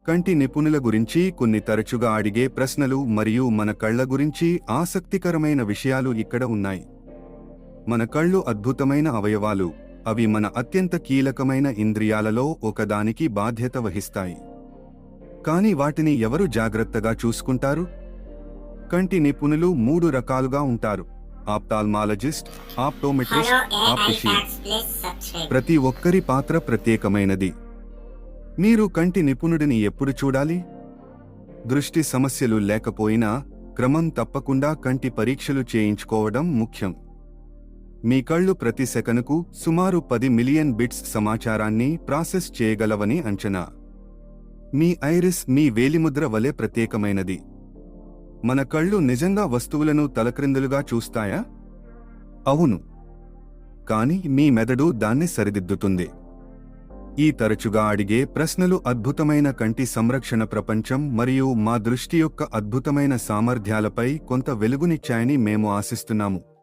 కంటి నిపుణుల గురించి కొన్ని తరచుగా అడిగే ప్రశ్నలు మరియు మన కళ్ళ గురించి ఆసక్తికరమైన విషయాలు ఇక్కడ ఉన్నాయి. మన కళ్ళు అద్భుతమైన అవయవాలు, అవి మన అత్యంత కీలకమైన ఇంద్రియాలలో ఒకదానికి బాధ్యత వహిస్తాయి. కానీ వాటిని ఎవరు జాగ్రత్తగా చూసుకుంటారు? కంటి నిపుణులు 3 రకాలుగా ఉంటారు: ఆప్థాల్మాలజిస్ట్, ఆప్టోమెట్రిస్ట్, ఆప్టిషియన్. ప్రతి ఒక్కరి పాత్ర ప్రత్యేకమైనది. మీరు కంటి నిపుణుడిని ఎప్పుడు చూడాలి? దృష్టి సమస్యలు లేకపోయినా క్రమం తప్పకుండా కంటి పరీక్షలు చేయించుకోవడం ముఖ్యం. మీ కళ్ళు ప్రతి సెకనుకు సుమారు 10 మిలియన్ బిట్స్ సమాచారాన్ని ప్రాసెస్ చేయగలవని అంచనా. మీ ఐరిస్ మీ వేలిముద్ర వలె ప్రత్యేకమైనది. మన కళ్ళు నిజంగా వస్తువులను తలక్రిందులుగా చూస్తాయా? అవును. కానీ మీ మెదడు దాన్ని సరిదిద్దుతుంది. ఈ తరచుగా అడిగే ప్రశ్నలు అద్భుతమైన కంటి సంరక్షణ ప్రపంచం మరియు మా దృష్టి యొక్క అద్భుతమైన సామర్థ్యాలపై కొంత వెలుగునిచ్చాయని మేము ఆశిస్తున్నాము.